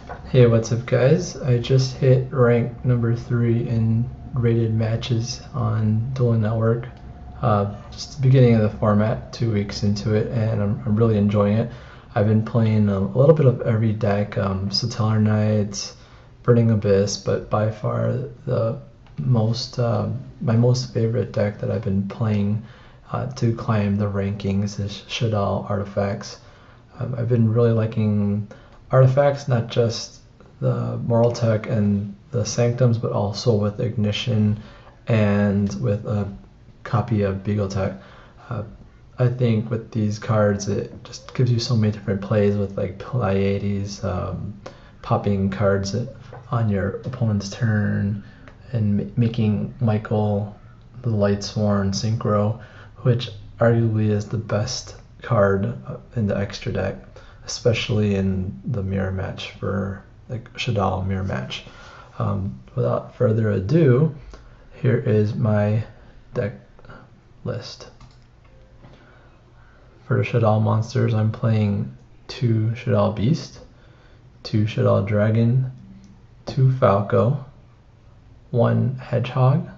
Hey, what's up, guys? I just hit rank number 3 in rated matches on Duel Network. Just the beginning of the format, 2 weeks into it, and I'm really enjoying it. I've been playing a little bit of every deck, Stellar Knights, Burning Abyss, but by far the my most favorite deck that I've been playing to climb the rankings is Shaddoll Artifacts. I've been really liking artifacts, not just the moral tech and the sanctums, but also with ignition and with a copy of Beagle Tech. Uh, I think with these cards, it just gives you so many different plays with like Pleiades, popping cards on your opponent's turn, and making Michael the Lightsworn Synchro, which arguably is the best card in the extra deck, especially in the mirror match for like Shaddoll mirror match. Without further ado, here is my deck list. For the Shaddoll monsters, I'm playing 2 Shaddoll Beast, 2 Shaddoll Dragon, 2 Falco, 1 Hedgehog,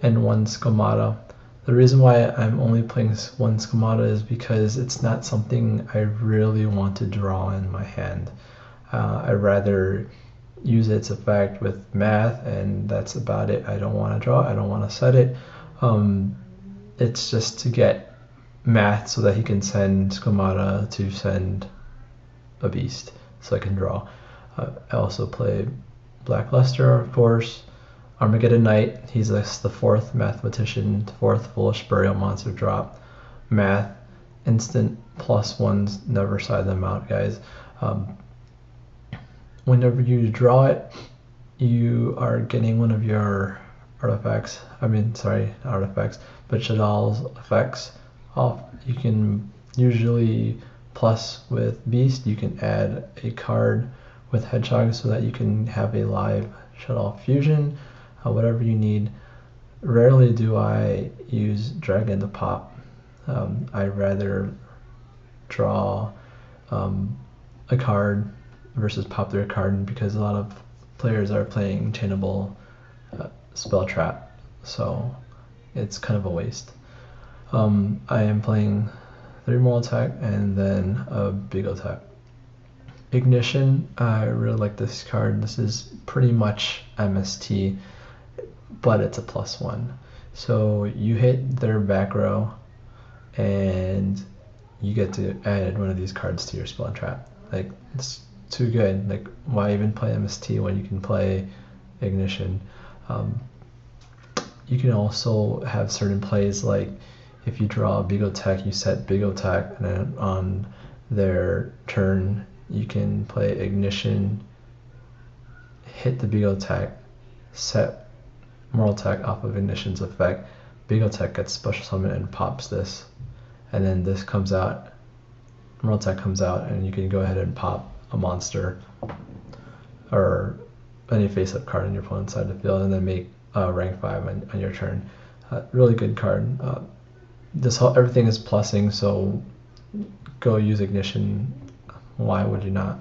and 1 Squamata. The reason why I'm only playing 1 Squamata is because it's not something I really want to draw in my hand. I'd rather use its effect with math, and that's about it. I don't want to draw, I don't want to set it. It's just to get math so that he can send Squamata to send a beast so I can draw. I also play Black Luster, of course, Armageddon Knight. He's the 4th mathematician, 4th Foolish Burial monster drop. Math, instant +1s, never side them out, guys. Whenever you draw it, you are getting one of your artifacts. Not artifacts, but Shaddoll's effects off. You can usually plus with Beast, you can add a card with Hedgehog so that you can have a live Shaddoll fusion, whatever you need. Rarely do I use Dragon to pop. I rather draw a card versus pop their card because a lot of players are playing chainable spell trap, so it's kind of a waste. I am playing 3 moral attack and then a Beagle attack. Ignition, I really like this card. This is pretty much MST, but it's a +1. So you hit their back row and you get to add one of these cards to your spell trap. Like, it's too good. Like, why even play MST when you can play Ignition? You can also have certain plays, like if you draw a Beagle Tech, you set Beagle Tech, and then on their turn you can play Ignition, hit the Beagle Tech, set Moral Tech off of Ignition's effect. Beagle Tech gets special summoned and pops this, and then this comes out, Moral Tech comes out, and you can go ahead and pop a monster or any face-up card on your opponent's side of the field, and then make rank 5 on your turn. Really good card. Everything is plussing, so go use Ignition. Why would you not?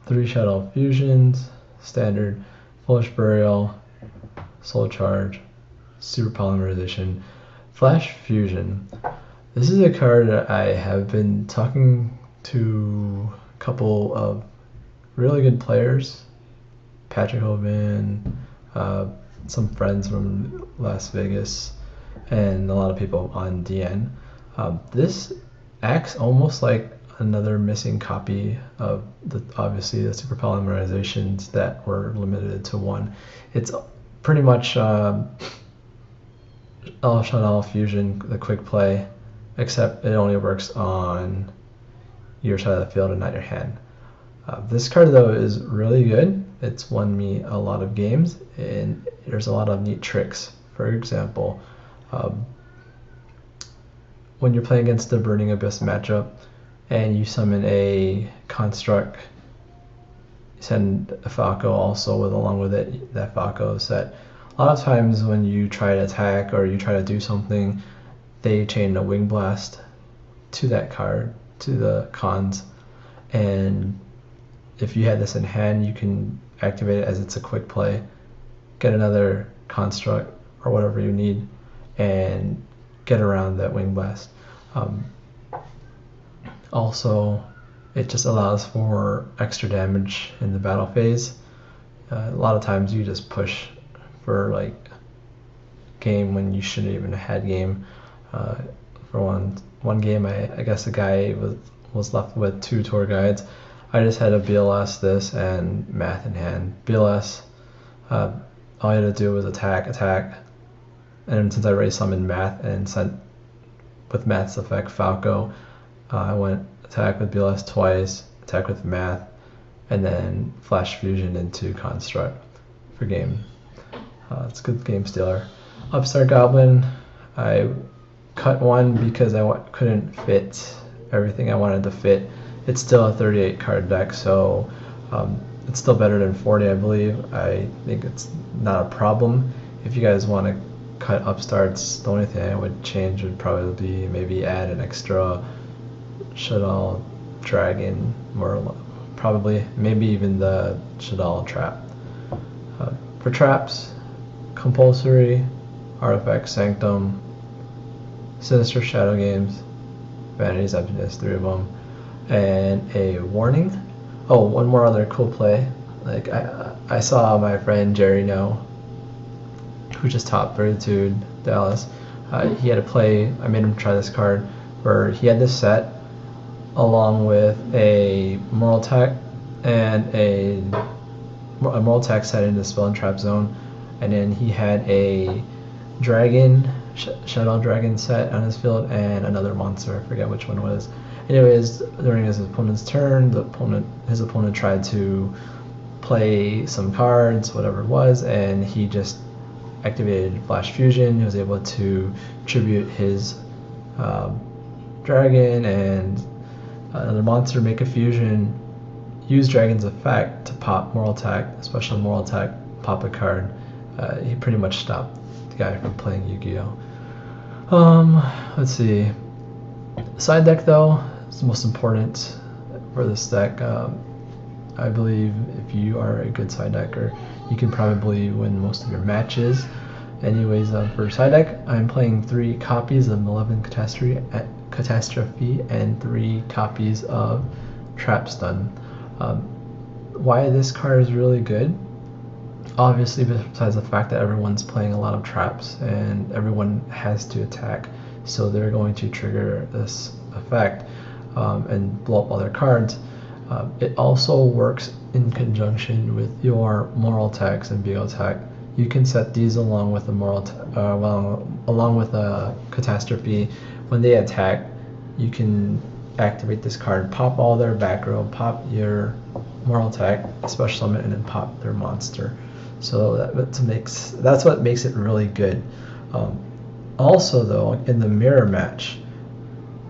3 Shaddoll fusions, standard, Foolish Burial, Soul Charge, Super Polymerization, Flash Fusion. This is a card that I have been talking to a couple of really good players, Patrick Hoban, some friends from Las Vegas, and a lot of people on DN. This acts almost like another missing copy of obviously the super polymerizations that were limited to 1. It's pretty much all Shaddoll fusion, the quick play, except it only works on your side of the field and not your hand. This card though is really good. It's won me a lot of games, and there's a lot of neat tricks. For example, when you're playing against the Burning Abyss matchup and you summon a construct, you send a Falco also along with it, that Falco set. A lot of times when you try to attack or you try to do something, they chain a Wing Blast to that card, to the cons, and if you had this in hand, you can activate it as it's a quick play, get another construct or whatever you need, and get around that wing blast. Also, it just allows for extra damage in the battle phase. A lot of times you just push for like game when you shouldn't even have had game. For one game, I guess the guy was left with 2 tour guides. I just had a BLS this and math in hand. BLS, all I had to do was attack, and since I already summoned math and sent with math's effect Falco, I went attack with BLS twice, attack with math, and then flash fusion into construct for game. It's a good game stealer. Upstart Goblin, I cut one because I couldn't fit everything I wanted to fit. It's still a 38 card deck, so it's still better than 40, I believe. I think it's not a problem. If you guys want to cut upstarts, the only thing I would change would probably be maybe add an extra Shaddoll dragon, or probably maybe even the Shaddoll trap. For traps, compulsory, artifact sanctum, sinister shadow games, vanity's emptiness, 3 of them, and a warning. Oh, one more other cool play. Like I saw my friend Jerry No, who just topped Veritude Dallas. He had a play. I made him try this card where he had this set along with a moral tech and a moral tech set in the spell and trap zone, and then he had a dragon, Shadow Dragon set on his field, and another monster. I forget which one it was. Anyways, during his opponent's turn, his opponent tried to play some cards, whatever it was, and he just activated Flash Fusion. He was able to tribute his dragon and another monster, make a fusion, use Dragon's effect to pop Moral Attack, special Moral Attack, pop a card. He pretty much stopped the guy from playing Yu-Gi-Oh! Let's see. Side deck though is the most important for this deck. I believe if you are a good side decker, you can probably win most of your matches. Anyways, for side deck, I'm playing 3 copies of Malevolent Catastrophe and 3 copies of Trap Stun. Why this card is really good? Obviously, besides the fact that everyone's playing a lot of traps and everyone has to attack, so they're going to trigger this effect and blow up all their cards. It also works in conjunction with your moral attacks and big attack. You can set these along with along with a catastrophe. When they attack, you can activate this card, pop all their back row, pop your moral attack, special summon, and then pop their monster. So that's what makes it really good. Also, though, in the mirror match,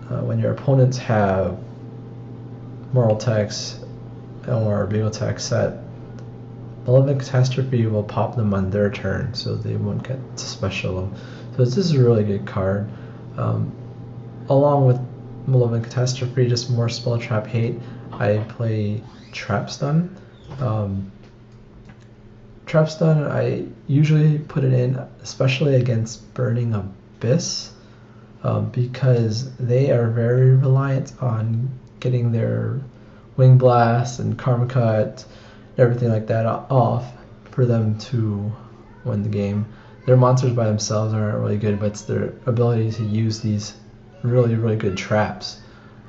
when your opponents have moral attacks or big attack set, Malevolent Catastrophe will pop them on their turn, so they won't get to special them. So this is a really good card. Along with Malevolent Catastrophe, just more spell trap hate, I play Trap Stun. Trap Stun, I usually put it in, especially against Burning Abyss, because they are very reliant on getting their Wing Blast and Karma Cut, everything like that off for them to win the game. Their monsters by themselves aren't really good, but it's their ability to use these really, really good traps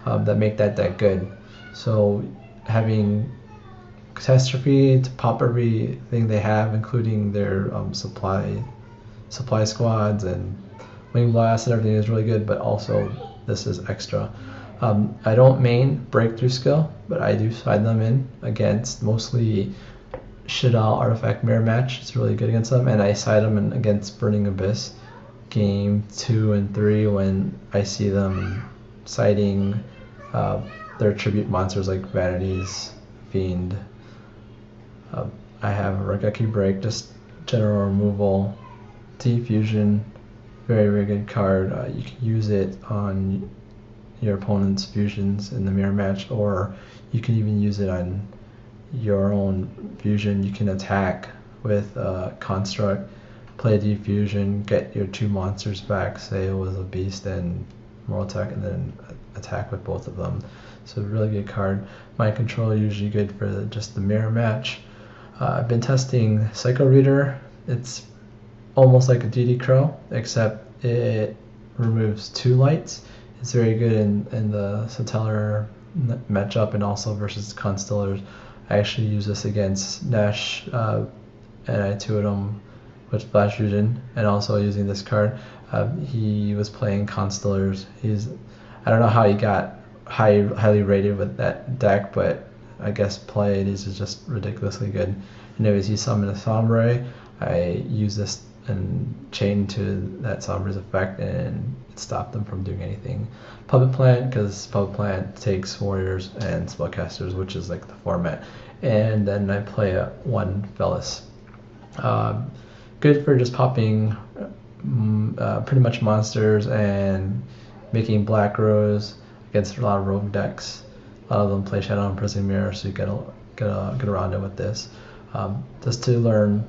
that make that deck good. So having Catastrophe to pop everything they have, including their supply squads and Wing Blast and everything, is really good, but also this is extra. I don't main Breakthrough Skill, but I do side them in against mostly Shaddoll Artifact Mirror Match. It's really good against them, and I side them in against Burning Abyss game 2 and 3 when I see them siding their tribute monsters like Vanity's Fiend. I have Regeki Break, just general removal, T-Fusion, very, very good card. You can use it on your opponent's fusions in the mirror match, or you can even use it on your own fusion. You can attack with construct, play defusion, get your 2 monsters back, say it was a beast and mortal attack, and then attack with both of them. So really good card. Mind control usually good for just the mirror match. I've been testing Psycho Reader. It's almost like a DD Crow, except it removes 2 lights. It's very good in the Satellar matchup and also versus Constellars. I actually use this against Nash, and I 2'd him with Flash Fusion, and also using this card. He was playing Constellars. I don't know how he got highly rated with that deck, but I guess played is just ridiculously good. Anyways, he summoned a Sombray. I use this and chain to that Sombray's effect, and it stopped them from doing anything. Puppet Plant, because Puppet Plant takes Warriors and Spellcasters, which is like the format. And then I play a 1 Velis. Good for just popping pretty much monsters and making Black Rose against a lot of rogue decks. A lot of them play Shadow and Prison Mirror, so you get around it with this. Just to learn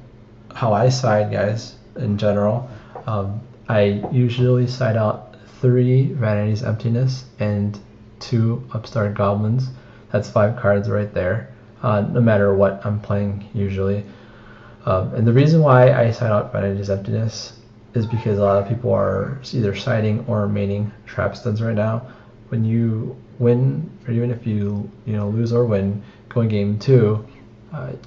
how I side, guys, in general. I usually side out 3 Vanity's Emptiness and 2 Upstart Goblins. That's 5 cards right there, no matter what I'm playing usually. And the reason why I side out Vanity's Emptiness is because a lot of people are either siding or maining Trap Stuns right now. When you win, or even if you lose or win, going game 2,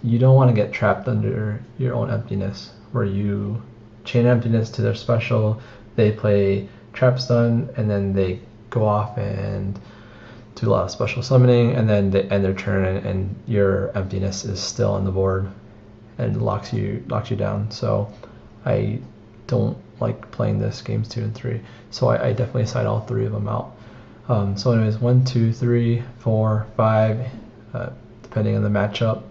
you don't want to get trapped under your own emptiness, where you chain emptiness to their special, they play Trap Stun, and then they go off and do a lot of special summoning, and then they end their turn, and your emptiness is still on the board and locks you down. So I don't like playing this games 2 and 3. So I definitely side all 3 of them out. So anyways, 1, 2, 3, 4, 5, depending on the matchup.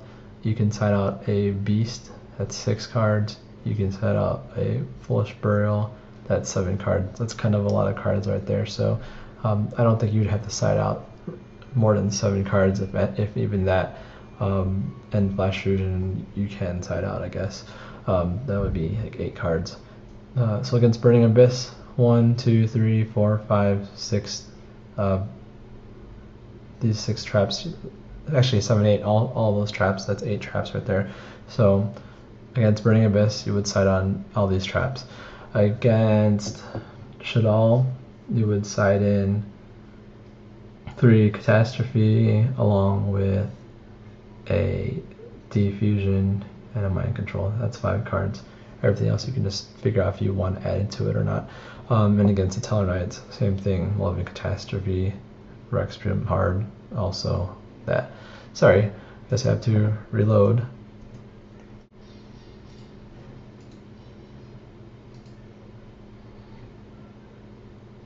You can side out a Beast, that's 6 cards. You can side out a Foolish Burial, that's 7 cards. That's kind of a lot of cards right there. So I don't think you'd have to side out more than 7 cards, if even that. And Flash Fusion you can side out, I guess. That would be like 8 cards. So against Burning Abyss, 1, 2, 3, 4, 5, 6. These 6 traps, actually 7, 8, all those traps, that's 8 traps right there. So against Burning Abyss, you would side on all these traps. Against Shaddoll, you would side in 3 Catastrophe along with a Defusion and a Mind Control. That's 5 cards. Everything else you can just figure out if you want to add into it or not. And against the Tellarknights, same thing. Loving Catastrophe, Rextreme Hard, also that. Sorry, guess I have to reload.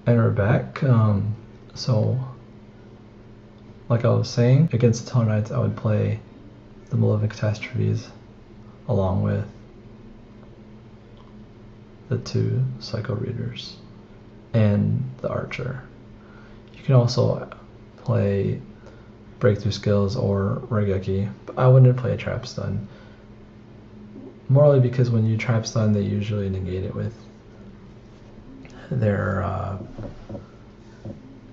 And we're back. So, like I was saying, against the Tellarknights, I would play the Malevolent Catastrophes along with the 2 Psycho Readers and the Archer. You can also play Breakthrough Skills or Regeki, but I wouldn't play a Trap Stun. Morally, because when you Trap Stun, they usually negate it with their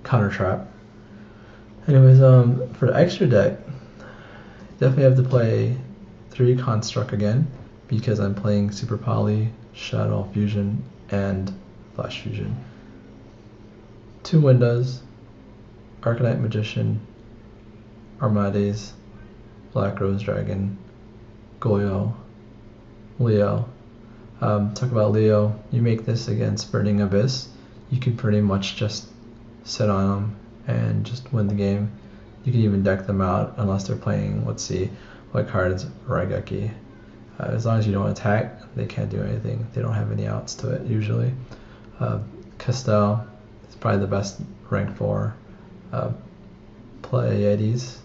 counter trap. Anyways, for the extra deck, definitely have to play 3 Construct again, because I'm playing Super Poly, Shadow Fusion, and Flash Fusion. 2 Windows, Arcanite Magician, Armades, Black Rose Dragon, Goyo, Leo. Talk about Leo, you make this against Burning Abyss, you can pretty much just sit on them and just win the game. You can even deck them out unless they're playing, let's see, what cards, Raigeki. As long as you don't attack, they can't do anything. They don't have any outs to it usually. Castell is probably the best rank 4. Pleiades,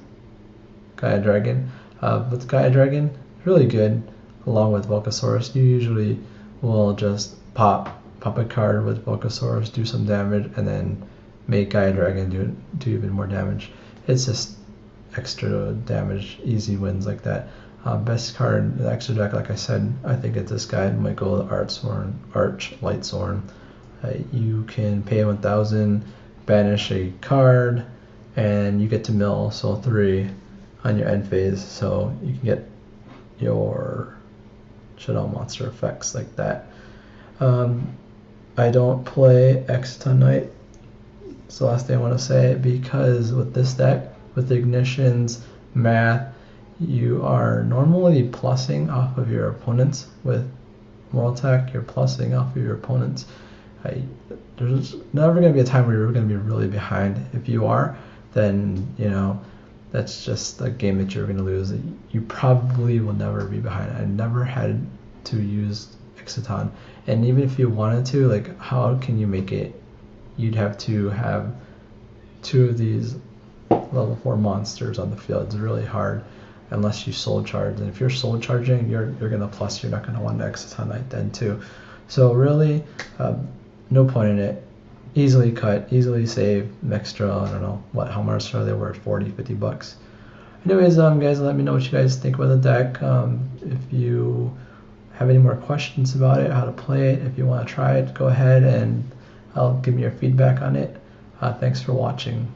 Gaia Dragon. With Gaia Dragon, really good. Along with Volcasaurus, you usually will just pop a card with Volcasaurus, do some damage, and then make Gaia Dragon do even more damage. It's just extra damage, easy wins like that. Best card in the extra deck, like I said, I think it's this guy, Michael Arch Lightsorn. You can pay 1,000, banish a card, and you get to mill, so 3 on your end phase. So you can get your Shaddoll monster effects like that. I don't play Exciton Knight. It's the last thing I want to say, because with this deck, with Ignition's math, you are normally plussing off of your opponents. With Moral Tech, you're plussing off of your opponents. There's never going to be a time where you're going to be really behind. If you are, then, you know, that's just a game that you're going to lose. You probably will never be behind. I never had to use Exciton. And even if you wanted to, like, how can you make it? You'd have to have 2 of these level 4 monsters on the field. It's really hard unless you soul charge. And if you're soul charging, you're going to plus. You're not going to want to Exciton Knight then too. So really, no point in it. Easily cut, easily save, extra, I don't know how much are they worth, 40, 50 bucks. Anyways, guys, let me know what you guys think about the deck. If you have any more questions about it, how to play it, if you want to try it, go ahead and I'll give me your feedback on it. Thanks for watching.